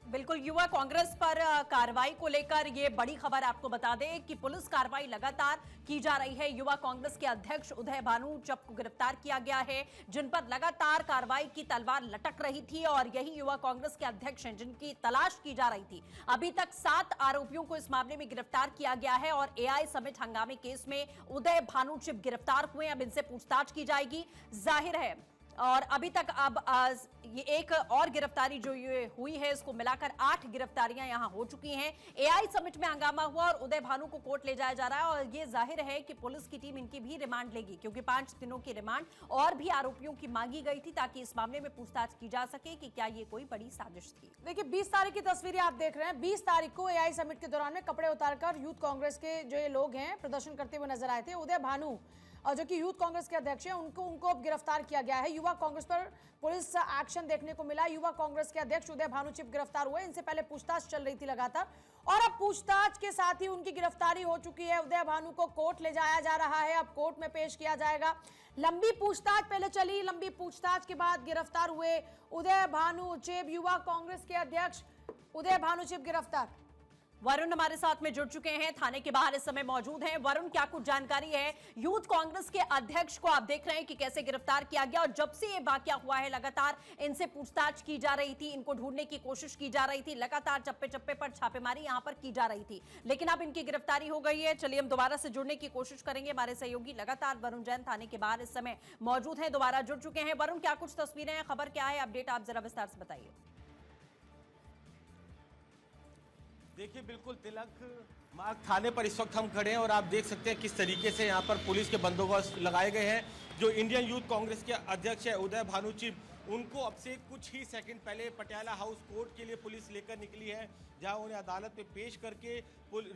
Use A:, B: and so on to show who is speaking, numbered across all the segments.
A: बिल्कुल, युवा कांग्रेस पर कार्रवाई को लेकर ये बड़ी खबर आपको बता दें कि पुलिस कार्रवाई लगातार की जा रही है। युवा कांग्रेस के अध्यक्ष उदय भानुचब को गिरफ्तार किया गया है, जिन पर लगातार कार्रवाई की तलवार लटक रही थी और यही युवा कांग्रेस के अध्यक्ष हैं जिनकी तलाश की जा रही थी। अभी तक 7 आरोपियों को इस मामले में गिरफ्तार किया गया है और एआई समेत हंगामे केस में उदय भानुचब गिरफ्तार हुए। अब इनसे पूछताछ की जाएगी, जाहिर है। और अभी तक अब ये एक और गिरफ्तारी जो ये हुई है, इसको मिलाकर 8 गिरफ्तारियां यहां हो चुकी हैं। एआई समिट में हंगामा हुआ और उदय भानु को कोर्ट ले जाया जा रहा है और ये जाहिर है कि पुलिस की टीम इनकी भी रिमांड लेगी, क्योंकि 5 दिनों की रिमांड और भी आरोपियों की मांगी गई थी ताकि इस मामले में पूछताछ की जा सके कि क्या ये कोई बड़ी साजिश थी।
B: देखिए 20 तारीख की तस्वीरें आप देख रहे हैं। 20 तारीख को एआई समिट के दौरान में कपड़े उतारकर यूथ कांग्रेस के जो ये लोग हैं प्रदर्शन करते हुए नजर आए थे। उदय भानु और जो कि यूथ कांग्रेस के अध्यक्ष हैं उनको अब गिरफ्तार किया गया है। युवा कांग्रेस पर पुलिस एक्शन देखने को मिला। युवा कांग्रेस के अध्यक्ष उदय भानुचब गिरफ्तार हुए। इनसे पहले पूछताछ चल रही थी लगातार और अब पूछताछ के साथ ही उनकी गिरफ्तारी हो चुकी है। उदय भानु को कोर्ट ले जाया जा रहा है, अब कोर्ट में पेश किया जाएगा। लंबी पूछताछ पहले चली, लंबी पूछताछ के बाद गिरफ्तार हुए उदय भानुचब। युवा कांग्रेस के अध्यक्ष उदय भानुचब गिरफ्तार।
A: वरुण हमारे साथ में जुड़ चुके हैं, थाने के बाहर इस समय मौजूद हैं। वरुण, क्या कुछ जानकारी है? यूथ कांग्रेस के अध्यक्ष को आप देख रहे हैं कि कैसे गिरफ्तार किया गया और जब से ये वाकया हुआ है लगातार इनसे पूछताछ की जा रही थी, इनको ढूंढने की कोशिश की जा रही थी, लगातार चप्पे चप्पे पर छापेमारी यहां पर की जा रही थी, लेकिन अब इनकी गिरफ्तारी हो गई है। चलिए हम दोबारा से जुड़ने की कोशिश करेंगे। हमारे सहयोगी लगातार वरुण जैन थाने के बाहर इस समय मौजूद हैं, दोबारा जुड़ चुके हैं। वरुण, क्या कुछ तस्वीरें हैं, खबर क्या है, अपडेट आप जरा विस्तार से बताइए।
C: देखिए बिल्कुल तिलक मार्ग थाने पर इस वक्त हम खड़े हैं और आप देख सकते हैं किस तरीके से यहाँ पर पुलिस के बंदोबस्त लगाए गए हैं। जो इंडियन यूथ कांग्रेस के अध्यक्ष है उदय भानुचब, उनको अब से कुछ ही सेकंड पहले पटियाला हाउस कोर्ट के लिए पुलिस लेकर निकली है, जहां उन्हें अदालत में पेश करके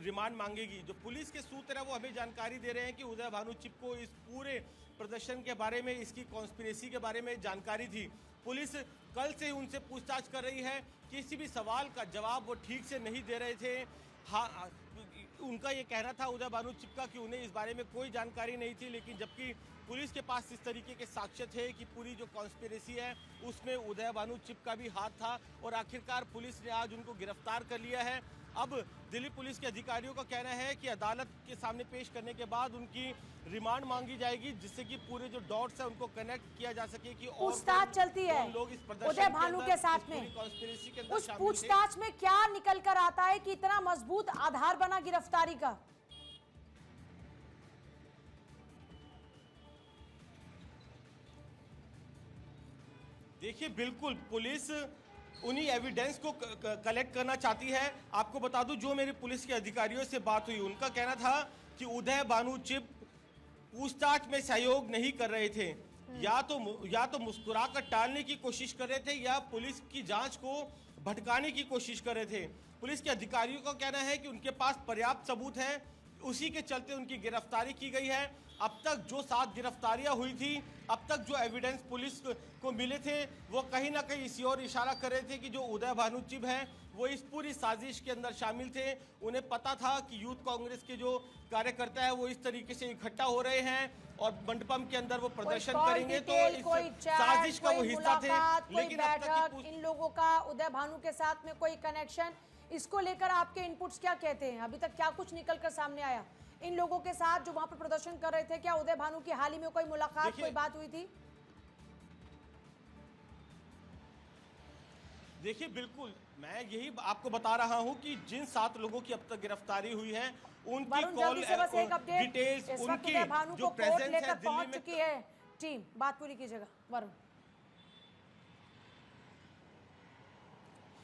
C: रिमांड मांगेगी। जो पुलिस के सूत्र है वो हमें जानकारी दे रहे हैं कि उदय भानुचब को इस पूरे प्रदर्शन के बारे में, इसकी कॉन्स्पिरेसी के बारे में जानकारी थी। पुलिस कल से उनसे पूछताछ कर रही है, किसी भी सवाल का जवाब वो ठीक से नहीं दे रहे थे। हाँ, उनका ये कहना था उदय भानुचब का कि उन्हें इस बारे में कोई जानकारी नहीं थी, लेकिन जबकि पुलिस के पास इस तरीके के साक्ष्य थे कि पूरी जो कॉन्स्पिरेसी है उसमें उदय भानुचब का भी हाथ था और आखिरकार पुलिस ने आज उनको गिरफ्तार कर लिया है। अब दिल्ली पुलिस के अधिकारियों का कहना है कि अदालत के सामने पेश करने के बाद उनकी रिमांड मांगी जाएगी, जिससे कि पूरे जो डॉट्स है उनको कनेक्ट किया जा सके कि
B: पूछताछ चलती है
C: लोग इस
B: उदय भानु के साथ में।
C: कॉन्स्पिरेसी के अंदर
B: उस पूछताछ में क्या निकल कर आता है कि इतना मजबूत आधार बना गिरफ्तारी का?
C: देखिए बिल्कुल पुलिस उन्हीं एविडेंस को कलेक्ट करना चाहती है। आपको बता दूं, जो मेरी पुलिस के अधिकारियों से बात हुई उनका कहना था कि उदय भानुचब पूछताछ में सहयोग नहीं कर रहे थे, या तो मुस्कुराकर टालने की कोशिश कर रहे थे या पुलिस की जांच को भटकाने की कोशिश कर रहे थे। पुलिस के अधिकारियों का कहना है कि उनके पास पर्याप्त सबूत हैं, उसी के चलते उनकी गिरफ्तारी की गई है। अब तक जो 7 गिरफ्तारियां हुई थी, अब तक जो एविडेंस पुलिस को मिले थे वो कहीं ना कहीं इसी ओर इशारा कर रहे थे कि जो उदय भानुचब हैं वो इस पूरी साजिश के अंदर शामिल थे। उन्हें पता था कि यूथ कांग्रेस के जो कार्यकर्ता है वो इस तरीके से इकट्ठा हो रहे हैं और मंडपम के अंदर वो प्रदर्शन करेंगे, तो इस साजिश का वो हिस्सा थे।
B: लेकिन अब तक इन लोगों का उदय भानु के साथ में कोई कनेक्शन, इसको लेकर आपके इनपुट्स क्या कहते हैं? अभी तक क्या कुछ निकल कर सामने आया इन लोगों के साथ जो वहां पर प्रदर्शन कर रहे थे? क्या उदय भानु की हाल ही में कोई मुलाकात, कोई बात हुई थी?
C: देखिए बिल्कुल मैं यही आपको बता रहा हूं कि जिन 7 लोगों की अब तक गिरफ्तारी हुई है उनकी कॉल डिटेल्स, उनकी जो प्रेजेंस है दिल्ली में
B: चुकी है टीम। बात पूरी कीजिएगा वरुण।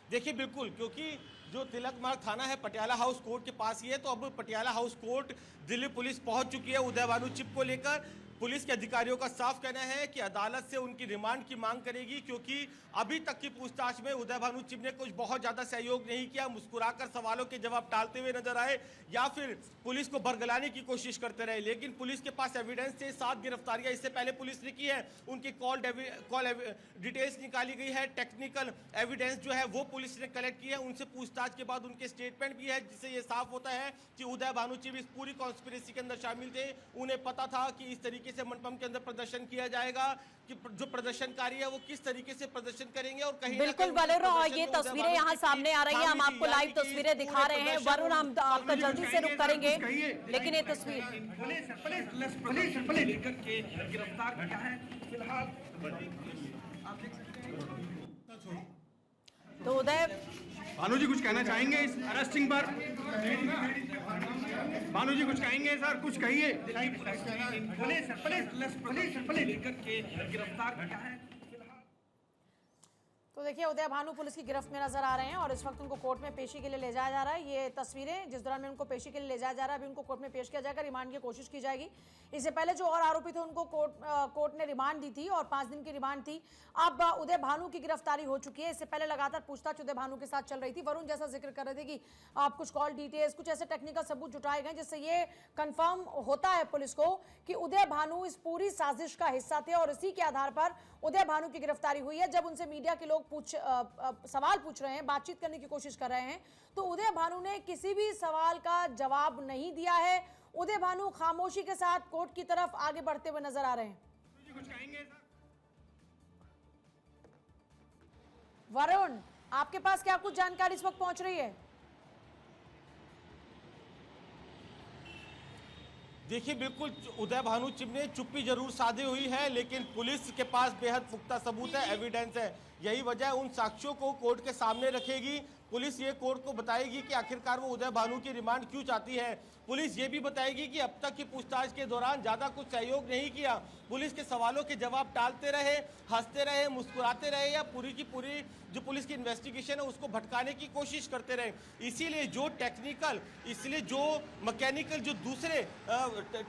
C: देखिए बिल्कुल, क्योंकि जो तिलक मार्ग थाना है पटियाला हाउस कोर्ट के पास ही है, तो अब Patiala house court Delhi police पहुंच चुकी है उदय भानुचब को लेकर। पुलिस के अधिकारियों का साफ कहना है कि अदालत से उनकी रिमांड की मांग करेगी, क्योंकि अभी तक की पूछताछ में उदय भानुचब ने कुछ बहुत ज्यादा सहयोग नहीं किया, मुस्कुराकर सवालों के जवाब टालते हुए नजर आए या फिर पुलिस को बरगलाने की कोशिश करते रहे। लेकिन पुलिस के पास एविडेंस थे, 7 गिरफ्तारियां इससे पहले पुलिस ने की है, उनकी कॉल डिटेल्स निकाली गई है, टेक्निकल एविडेंस जो है वो पुलिस ने कलेक्ट की है। उनसे पूछताछ के बाद उनके स्टेटमेंट भी है, जिससे ये साफ होता है कि उदय भानुचब इस पूरी कॉन्स्पिरेसी के अंदर शामिल थे। उन्हें पता था कि इस तरीके तरीके से मंडपम के अंदर प्रदर्शन किया जाएगा, कि जो प्रदर्शनकारी है वो किस तरीके से प्रदर्शन करेंगे। और कहीं
A: बिल्कुल वरुण, और ये तस्वीरें यहाँ सामने आ रही हैं, हम आपको लाइव तस्वीरें दिखा रहे हैं। वरुण, हम आपका जल्दी से रुक करेंगे, लेकिन ये तस्वीर
D: गिरफ्तार किया है फिलहाल।
A: तो उदय
D: भानु जी कुछ कहना चाहेंगे इस अरेस्टिंग पर? भानु जी कुछ कहेंगे सर, कुछ कहिए। पुलिस करके गिरफ्तार किया है।
B: तो देखिए उदय भानु पुलिस की गिरफ्त में नजर आ रहे हैं और इस वक्त उनको कोर्ट में पेशी के लिए ले जाया जा रहा है। ये तस्वीरें जिस दौरान में उनको पेशी के लिए ले जाया जा रहा है, अभी उनको कोर्ट में पेश किया जाएगा, रिमांड की कोशिश की जाएगी। इससे पहले जो और आरोपी थे उनको कोर्ट ने रिमांड दी थी और 5 दिन की रिमांड थी। अब उदय भानु की गिरफ्तारी हो चुकी है। इससे पहले लगातार पूछताछ उदय भानु के साथ चल रही थी। वरुण जैसा जिक्र कर रहे थे कि आप कुछ कॉल डिटेल्स, कुछ ऐसे टेक्निकल सबूत जुटाए गए जिससे ये कंफर्म होता है पुलिस को कि उदय भानु इस पूरी साजिश का हिस्सा थे और इसी के आधार पर उदय भानु की गिरफ्तारी हुई है। जब उनसे मीडिया के लोग सवाल पूछ रहे हैं, बातचीत करने की कोशिश कर रहे हैं, तो उदय भानु ने किसी भी सवाल का जवाब नहीं दिया है। उदय भानु खामोशी के साथ कोर्ट की तरफ आगे बढ़ते हुए नजर आ रहे हैं। वरुण, आपके पास क्या कुछ जानकारी इस वक्त पहुंच रही है?
C: देखिए बिल्कुल उदय भानु ने चुप्पी जरूर साधी हुई है, लेकिन पुलिस के पास बेहद पुख्ता सबूत है, एविडेंस है। यही वजह उन साक्ष्यों को कोर्ट के सामने रखेगी। पुलिस ये कोर्ट को बताएगी कि आखिरकार वो उदय भानु की रिमांड क्यों चाहती है। पुलिस ये भी बताएगी कि अब तक की पूछताछ के दौरान ज्यादा कुछ सहयोग नहीं किया, पुलिस के सवालों के जवाब टालते रहे, हंसते रहे, मुस्कुराते रहे, या पूरी की पूरी जो पुलिस की इन्वेस्टिगेशन है उसको भटकाने की कोशिश करते रहे। इसीलिए जो टेक्निकल, इसलिए जो मैकेनिकल, जो दूसरे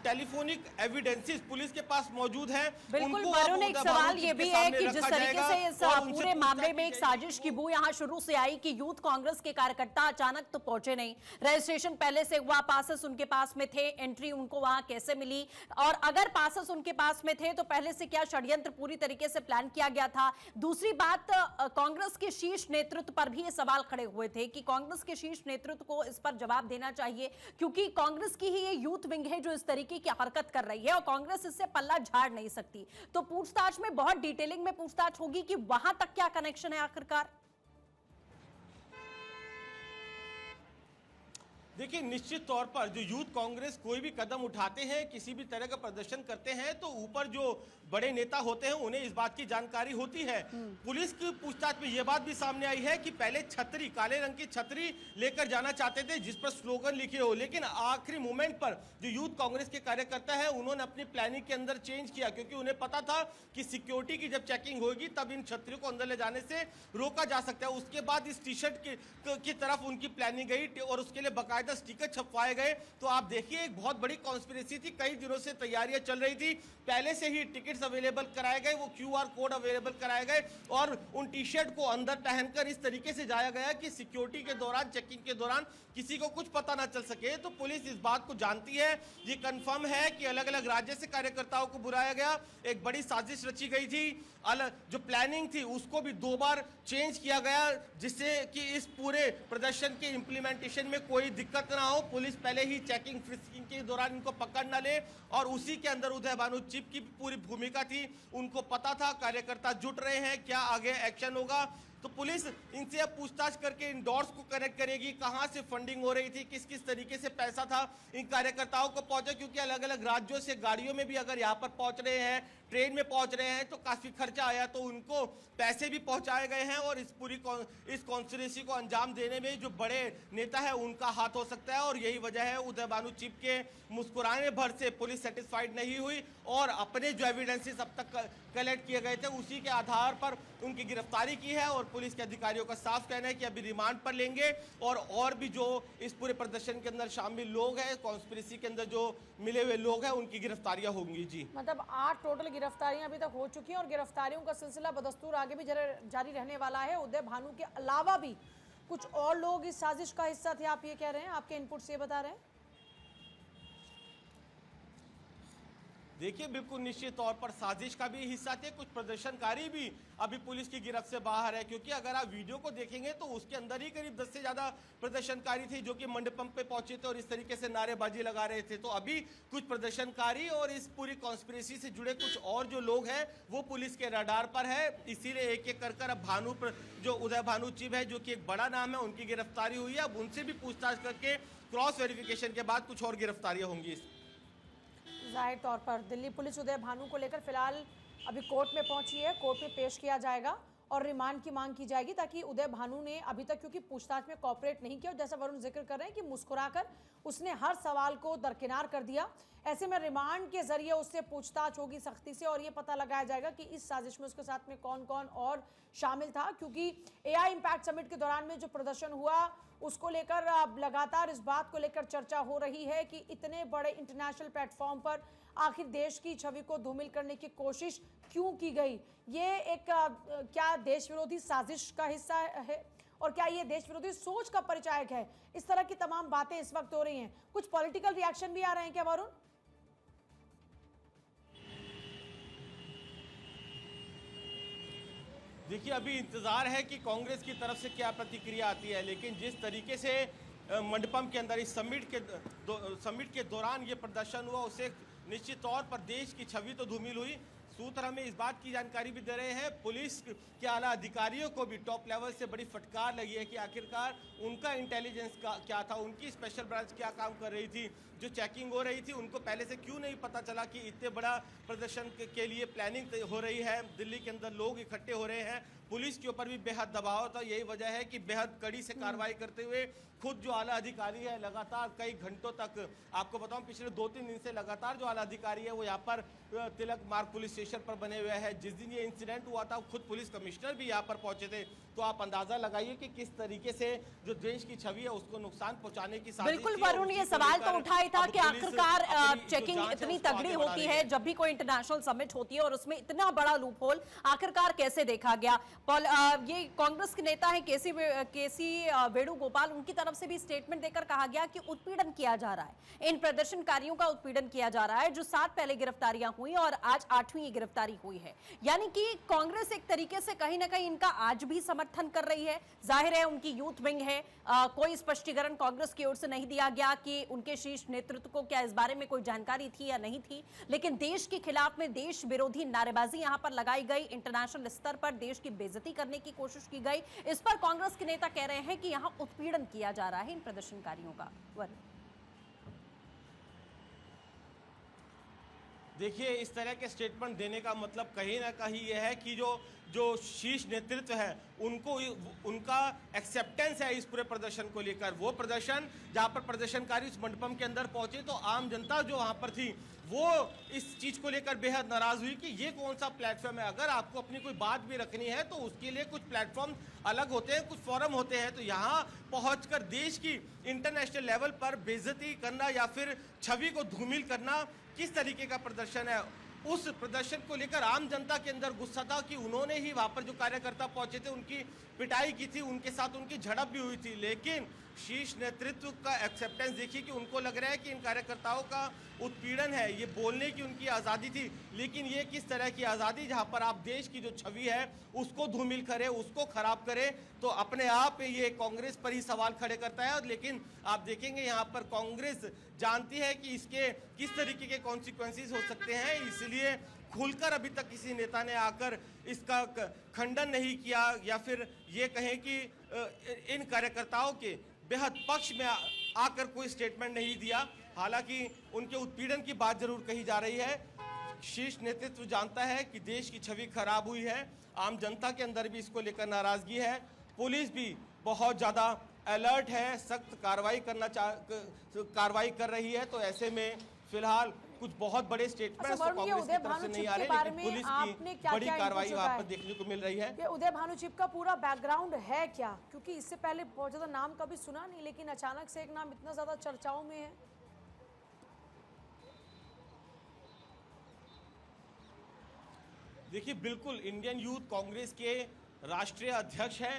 C: टेलीफोनिक एविडेंसेस पुलिस के पास मौजूद है।
A: बिल्कुल वरुण, एक सवाल ये भी है कि जिस तरीके से इस पूरे मामले में एक साजिश की बू यहाँ शुरू से आई कि यूथ कांग्रेस के कार्यकर्ता अचानक तो पहुंचे नहीं, रजिस्ट्रेशन पहले से हुआ, पासेस उनके पास में थे, एंट्री उनको वहां कैसे मिली, और अगर पासेस उनके पास में थे तो पहले से क्या षड्यंत्र पूरी तरीके से प्लान किया गया था। दूसरी बात, कांग्रेस के शीर्ष नेतृत्व पर भी ये सवाल खड़े हुए थे कि कांग्रेस के शीर्ष नेतृत्व को इस पर जवाब देना चाहिए, क्योंकि कांग्रेस की ही ये यूथ विंग है जो इस तरीके की हरकत कर रही है और कांग्रेस इससे पल्ला झाड़ नहीं सकती। तो पूछताछ में बहुत डिटेलिंग में पूछताछ होगी कि वहां तक क्या कनेक्शन है आखिरकार।
C: देखिए निश्चित तौर पर जो यूथ कांग्रेस कोई भी कदम उठाते हैं, किसी भी तरह का प्रदर्शन करते हैं, तो ऊपर जो बड़े नेता होते हैं उन्हें इस बात की जानकारी होती है। पुलिस की पूछताछ में यह बात भी सामने आई है कि पहले छतरी, काले रंग की छतरी लेकर जाना चाहते थे जिस पर स्लोगन लिखे हो, लेकिन आखिरी मोमेंट पर जो यूथ कांग्रेस के कार्यकर्ता है उन्होंने अपनी प्लानिंग के अंदर चेंज किया, क्योंकि उन्हें पता था कि सिक्योरिटी की जब चेकिंग होगी तब इन छतरियों को अंदर ले जाने से रोका जा सकता है। उसके बाद इस टी शर्ट की तरफ उनकी प्लानिंग गई और उसके लिए बाकायदा स्टिकर छपवाए गए। तो आप देखिए एक बहुत बड़ी कॉन्स्पिरेसी थी, कई दिनों से तैयारियां चल रही थी, पहले से ही टिकट्स अवेलेबल कराए गए, वो क्यूआर कोड अवेलेबल कराए गए और उन टी शर्ट को अंदर पहनकर इस तरीके से जाया गया कि सिक्योरिटी के दौरान, चेकिंग के दौरान किसी को कुछ पता ना चल सके। तो पुलिस इस बात को जानती है, ये कंफर्म है कि अलग अलग राज्य से कार्यकर्ताओं को बुलाया गया, एक बड़ी साजिश रची गई थी, जो प्लानिंग थी उसको भी 2 बार चेंज किया गया जिससे कि इस पूरे प्रदर्शन के इंप्लीमेंटेशन में कोई दिक्कत ना हो। पुलिस पहले ही चेकिंग फ्रिस्किंग के दौरान इनको पकड़ ना ले, और उसी के अंदर उदय भानु चिप की पूरी भूमिका थी। उनको पता था कार्यकर्ता जुट रहे हैं, क्या आगे एक्शन होगा। तो पुलिस इनसे अब पूछताछ करके इन डॉट्स को कनेक्ट करेगी, कहां से फंडिंग हो रही थी, किस किस तरीके से पैसा था इन कार्यकर्ताओं को पहुंचा, क्योंकि अलग अलग राज्यों से गाड़ियों में भी अगर यहाँ पर पहुंच रहे हैं, ट्रेन में पहुंच रहे हैं तो काफी खर्चा आया, तो उनको पैसे भी पहुंचाए गए हैं। और इस पूरी इस कॉन्स्पिरेसी को अंजाम देने में जो बड़े नेता है उनका हाथ हो सकता है, और यही वजह है उदय भानु चिप के मुस्कुराने भर से पुलिस सेटिस्फाइड नहीं हुई और अपने जो एविडेंसेस अब तक कलेक्ट किए गए थे उसी के आधार पर उनकी गिरफ्तारी की है। और पुलिस के अधिकारियों का साफ कहना है कि अभी रिमांड पर लेंगे, और भी जो इस पूरे प्रदर्शन के अंदर शामिल लोग हैं, कॉन्स्पिरेसी के अंदर जो मिले हुए लोग हैं, उनकी गिरफ्तारियां होंगी। जी
B: मतलब 8 टोटल गिरफ्तारियां अभी तक हो चुकी हैं और गिरफ्तारियों का सिलसिला बदस्तूर आगे भी जारी रहने वाला है। उदय भानु के अलावा भी कुछ और लोग इस साजिश का हिस्सा थे, आप ये कह रहे हैं, आपके इनपुट से बता रहे हैं?
C: देखिए बिल्कुल निश्चित तौर पर साजिश का भी हिस्सा थे। कुछ प्रदर्शनकारी भी अभी पुलिस की गिरफ्त से बाहर है, क्योंकि अगर आप वीडियो को देखेंगे तो उसके अंदर ही करीब 10 से ज्यादा प्रदर्शनकारी थे जो कि मंडपम पे पहुंचे थे और इस तरीके से नारेबाजी लगा रहे थे। तो अभी कुछ प्रदर्शनकारी और इस पूरी कॉन्स्पिरेसी से जुड़े कुछ और जो लोग हैं वो पुलिस के रडार पर है। इसीलिए एक एक कर अब जो उदय भानु चिब है, जो कि एक बड़ा नाम है, उनकी गिरफ्तारी हुई है। अब उनसे भी पूछताछ करके क्रॉस वेरिफिकेशन के बाद कुछ और गिरफ्तारियां होंगी।
B: जाहिर तौर पर दिल्ली पुलिस उदय भानु को लेकर फिलहाल अभी कोर्ट में पहुंची है। कोर्ट में पेश किया जाएगा और रिमांड की मांग की जाएगी, ताकि उदय भानु ने अभी तक क्योंकि पूछताछ में कोऑपरेट नहीं किया और जैसा वरुण जिक्र कर रहे हैं कि मुस्कुराकर उसने हर सवाल को दरकिनार कर दिया। ऐसे में रिमांड के जरिए उससे पूछताछ होगी सख्ती से और ये पता लगाया जाएगा कि इस साजिश में उसके साथ में कौन कौन और शामिल था, क्योंकि एआई इम्पैक्ट समिट के दौरान में जो प्रदर्शन हुआ उसको लेकर अब लगातार इस बात को लेकर चर्चा हो रही है कि इतने बड़े इंटरनेशनल प्लेटफॉर्म पर आखिर देश की छवि को धूमिल करने की कोशिश क्यों की गई। ये एक क्या देश विरोधी साजिश का हिस्सा है और क्या ये देश विरोधी सोच का परिचायक है? इस तरह की तमाम बातें इस वक्त हो रही हैं। कुछ पॉलिटिकल रिएक्शन भी आ रहे हैं क्या वरुण?
C: देखिए अभी इंतजार है कि कांग्रेस की तरफ से क्या प्रतिक्रिया आती है, लेकिन जिस तरीके से मंडपम के अंदर इस समिट के दौरान ये प्रदर्शन हुआ उससे निश्चित तौर पर देश की छवि तो धूमिल हुई। सूत्र हमें इस बात की जानकारी भी दे रहे हैं, पुलिस के आला अधिकारियों को भी टॉप लेवल से बड़ी फटकार लगी है कि आखिरकार उनका इंटेलिजेंस क्या था, उनकी स्पेशल ब्रांच क्या काम कर रही थी, जो चेकिंग हो रही थी उनको पहले से क्यों नहीं पता चला कि इतने बड़ा प्रदर्शन के लिए प्लानिंग हो रही है, दिल्ली के अंदर लोग इकट्ठे हो रहे हैं। पुलिस के ऊपर भी बेहद दबाव था। यही वजह है कि बेहद कड़ी से कार्रवाई करते हुए खुद जो आला अधिकारी है लगातार कई घंटों तक, आपको बताऊं पिछले 2-3 दिन से लगातार जो आला अधिकारी है वो यहाँ पर तिलक मार्ग पुलिस स्टेशन पर बने हुए हैं। जिस दिन ये इंसिडेंट हुआ था खुद पुलिस कमिश्नर भी यहाँ पर पहुंचे थे। तो आप अंदाजा लगाइए कि किस तरीके से जो देश की छवि है उसको नुकसान पहुंचाने की साजिश
A: बिल्कुल
C: थी।
A: वरुण, ये सवाल तो उठा ही था कि आखिरकार चेकिंग इतनी तगड़ी होती है जब भी कोई इंटरनेशनल समिट होती है और उसमें इतना बड़ा लूप होल आखिरकार कैसे देखा गया। ये कांग्रेस के नेता है केसी वेणुगोपाल, उनकी तरफ से भी स्टेटमेंट देकर कहा गया कि उत्पीड़न किया जा रहा है, इन प्रदर्शनकारियों का उत्पीड़न किया जा रहा है। जो 7 पहले गिरफ्तारियां हुई और आज 8वीं गिरफ्तारी हुई है, यानी कि कांग्रेस एक तरीके से कहीं ना कहीं इनका आज भी समर्थन कर रही है। जाहिर है उनकी यूथ विंग है, कोई स्पष्टीकरण कांग्रेस की ओर से नहीं दिया गया कि उनके शीर्ष नेतृत्व को क्या इस बारे में कोई जानकारी थी या नहीं थी, लेकिन देश के खिलाफ में देश विरोधी नारेबाजी यहां पर लगाई गई, इंटरनेशनल स्तर पर देश की बेइज्जती करने की कोशिश की गई। इस पर कांग्रेस के नेता कह रहे हैं कि यहां उत्पीड़न किया जा रहा है इन प्रदर्शनकारियों का।
C: देखिए इस तरह के स्टेटमेंट देने का मतलब कहीं ना कहीं यह है कि जो शीर्ष नेतृत्व है उनका एक्सेप्टेंस है इस पूरे प्रदर्शन को लेकर। वो प्रदर्शन जहां पर प्रदर्शनकारी उस मंडपम के अंदर पहुंचे तो आम जनता जो वहां पर थी वो इस चीज को लेकर बेहद नाराज हुई कि ये कौन सा प्लेटफॉर्म है। अगर आपको अपनी कोई बात भी रखनी है तो उसके लिए कुछ प्लेटफॉर्म अलग होते हैं, कुछ फोरम होते हैं। तो यहाँ पहुंचकर देश की इंटरनेशनल लेवल पर बेइज्जती करना या फिर छवि को धूमिल करना किस तरीके का प्रदर्शन है। उस प्रदर्शन को लेकर आम जनता के अंदर गुस्सा था कि उन्होंने ही वहां पर जो कार्यकर्ता पहुंचे थे उनकी पिटाई की थी, उनके साथ उनकी झड़प भी हुई थी। लेकिन शीर्ष नेतृत्व का एक्सेप्टेंस देखिए कि उनको लग रहा है कि इन कार्यकर्ताओं का उत्पीड़न है, ये बोलने की उनकी आज़ादी थी। लेकिन ये किस तरह की आज़ादी जहां पर आप देश की जो छवि है उसको धूमिल करे, उसको खराब करे, तो अपने आप ये कांग्रेस पर ही सवाल खड़े करता है। लेकिन आप देखेंगे यहाँ पर कांग्रेस जानती है कि इसके किस तरीके के कॉन्सिक्वेंसेस हो सकते हैं, इसलिए खुलकर अभी तक किसी नेता ने आकर इसका खंडन नहीं किया या फिर ये कहें कि इन कार्यकर्ताओं के बेहद पक्ष में आकर कोई स्टेटमेंट नहीं दिया। हालांकि उनके उत्पीड़न की बात जरूर कही जा रही है। शीर्ष नेतृत्व जानता है कि देश की छवि खराब हुई है, आम जनता के अंदर भी इसको लेकर नाराजगी है। पुलिस भी बहुत ज़्यादा अलर्ट है, सख्त कार्रवाई कर रही है। तो ऐसे में फिलहाल कुछ बहुत बड़े स्टेटमेंट्स तो कांग्रेस की तरफ से नहीं आ रहे, लेकिन पुलिस की बड़ी कार्रवाई वहां पर देखने को मिल रही है।
B: ये उदय भानु चिब का पूरा बैकग्राउंड है क्या? क्योंकि इससे पहले बहुत ज्यादा नाम कभी सुना नहीं, लेकिन अचानक से एक नाम इतना ज्यादा चर्चाओं में है।
C: देखिए बिल्कुल इंडियन यूथ कांग्रेस के राष्ट्रीय अध्यक्ष हैं।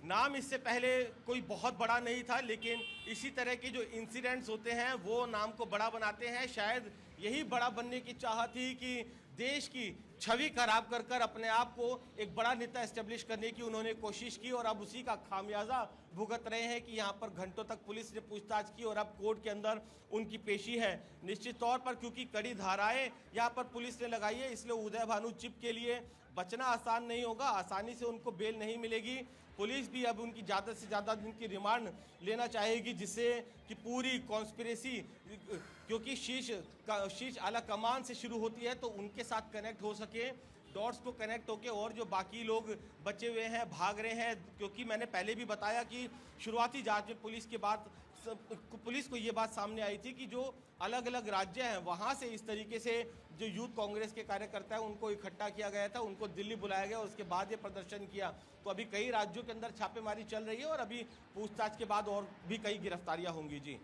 C: नाम इससे पहले कोई बहुत बड़ा नहीं था, लेकिन इसी तरह के जो इंसिडेंट्स होते हैं वो नाम को बड़ा बनाते हैं। शायद यही बड़ा बनने की चाहत थी कि देश की छवि खराब कर कर अपने आप को एक बड़ा नेता एस्टेब्लिश करने की उन्होंने कोशिश की और अब उसी का खामियाजा भुगत रहे हैं कि यहाँ पर घंटों तक पुलिस ने पूछताछ की और अब कोर्ट के अंदर उनकी पेशी है। निश्चित तौर पर क्योंकि कड़ी धाराएं यहाँ पर पुलिस ने लगाई है, इसलिए उदय भानु चिप के लिए बचना आसान नहीं होगा, आसानी से उनको बेल नहीं मिलेगी। पुलिस भी अब उनकी ज़्यादा से ज़्यादा दिन की रिमांड लेना चाहेगी, जिससे कि पूरी कॉन्स्पिरेसी, क्योंकि शीर्ष आला कमान से शुरू होती है, तो उनके साथ कनेक्ट हो सके, डॉट्स को कनेक्ट होके और जो बाकी लोग बचे हुए हैं, भाग रहे हैं। क्योंकि मैंने पहले भी बताया कि शुरुआती जांच में पुलिस को ये बात सामने आई थी कि जो अलग अलग राज्य हैं वहाँ से इस तरीके से जो यूथ कांग्रेस के कार्यकर्ता हैं उनको इकट्ठा किया गया था, उनको दिल्ली बुलाया गया, उसके बाद ये प्रदर्शन किया। तो अभी कई राज्यों के अंदर छापेमारी चल रही है और अभी पूछताछ के बाद और भी कई गिरफ्तारियां होंगी। जी।